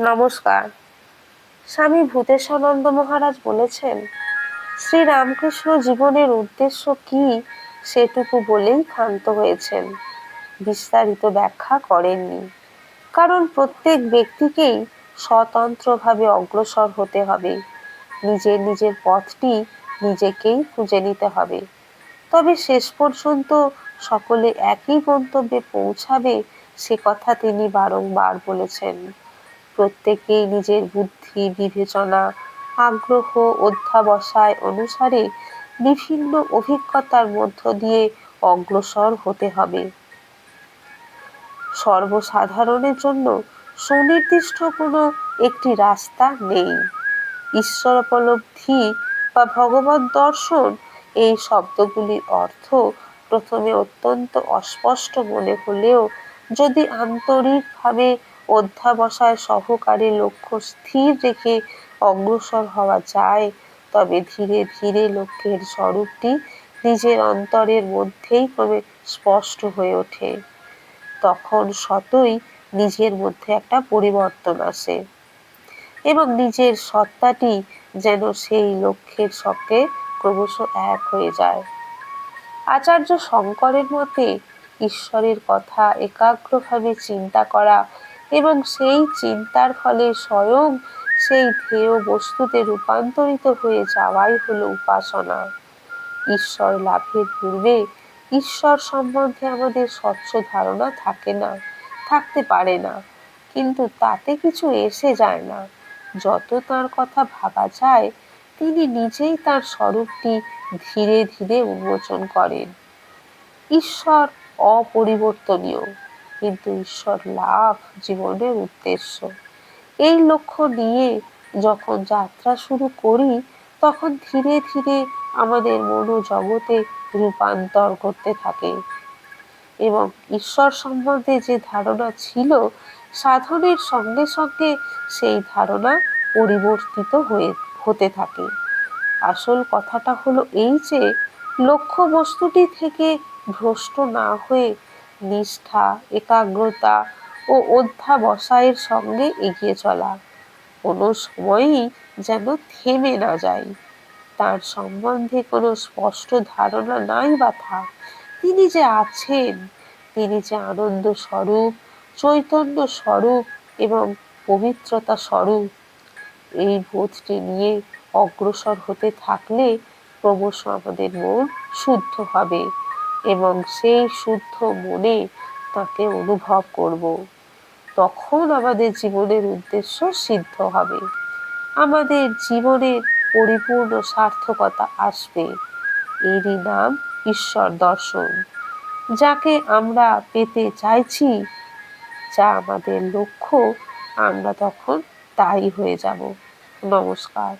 নমস্কার। স্বামী ভূতেশানন্দ মহারাজ বলেছেন, শ্রীরামকৃষ্ণ জীবনের উদ্দেশ্য কি সেটুকু বলেই ক্ষান্ত হয়েছেন, বিস্তারিত ব্যাখ্যা করেননি। কারণ প্রত্যেক ব্যক্তিকেই স্বতন্ত্রভাবে অগ্রসর হতে হবে, নিজের নিজের পথটি নিজেকেই খুঁজে নিতে হবে। তবে শেষ পর্যন্ত সকলে একই গন্তব্যে পৌঁছাবে, সে কথা তিনি বারংবার বলেছেন। প্রত্যেকেই নিজের বুদ্ধি, বিবেচনা, আগ্রহ, অধ্যাবসায় অনুসারে বিভিন্ন অভিজ্ঞতার মধ্য দিয়ে অগ্রসর হতে হবে। সর্বসাধারণের জন্য সুনির্দিষ্ট কোনো একটি রাস্তা নেই। ঈশ্বরোপলব্ধি বা ভগবৎ দর্শন, এই শব্দগুলির অর্থ প্রথমে অত্যন্ত অস্পষ্ট মনে হলেও যদি আন্তরিকভাবে অধ্যাবসায় সহকারে লক্ষ্য স্থির রেখে অগ্রসর হওয়া যায়, তবে ধীরে ধীরে লক্ষ্যের স্বরূপটি নিজের অন্তরের মধ্যেই ক্রমে স্পষ্ট হয়ে ওঠে। তখন স্বতই নিজের মধ্যে একটা পরিবর্তন আসে এবং নিজের সত্তাটি যেন সেই লক্ষ্যের সঙ্গে ক্রমশ এক হয়ে যায়। আচার্য শঙ্করের মতে ঈশ্বরের কথা একাগ্রভাবে চিন্তা করা এবং সেই চিন্তার ফলে স্বয়ং সেই ধ্যেয় বস্তুতে রূপান্তরিত হয়ে যাওয়াই হলো উপাসনা। ঈশ্বর লাভের পূর্বে ঈশ্বর সম্বন্ধে আমাদের স্বচ্ছ ধারণা থাকে না, থাকতে পারে না, কিন্তু তাতে কিছু এসে যায় না। যত তার কথা ভাবা যায়, তিনি নিজেই তার স্বরূপটি ধীরে ধীরে উন্মোচন করেন। ঈশ্বর অপরিবর্তনীয়, কিন্তু ঈশ্বর লাভ জীবনের উদ্দেশ্য। এই লক্ষ্য নিয়ে যখন যাত্রা শুরু করি, তখন ধীরে ধীরে আমাদের মনোজগতে রূপান্তর করতে থাকে এবং ঈশ্বর সম্বন্ধে যে ধারণা ছিল, সাধনের সঙ্গে সঙ্গে সেই ধারণা পরিবর্তিত হতে থাকে। আসল কথাটা হলো এই যে, লক্ষ্য বস্তুটি থেকে ভ্রষ্ট না হয়ে নিষ্ঠা, একাগ্রতা ও অধ্যাবসায়ের সঙ্গে এগিয়ে চলা, কোনো সময়ই যেন থেমে না যায়। তার সম্বন্ধে কোনো স্পষ্ট ধারণা নাই বা থাক, তিনি যে আছেন, তিনি যে আনন্দ স্বরূপ, চৈতন্য স্বরূপ এবং পবিত্রতা স্বরূপ, এই বোধটি নিয়ে অগ্রসর হতে থাকলে ক্রমশ আমাদের মন শুদ্ধ হবে এবং সেই শুদ্ধ মনে তাকে অনুভব করব। তখন আমাদের জীবনের উদ্দেশ্য সিদ্ধ হবে, আমাদের জীবনের পরিপূর্ণ সার্থকতা আসবে। এরই নাম ঈশ্বর দর্শন, যাকে আমরা পেতে চাইছি, যা আমাদের লক্ষ্য, আমরা তখন তাই হয়ে যাব। নমস্কার।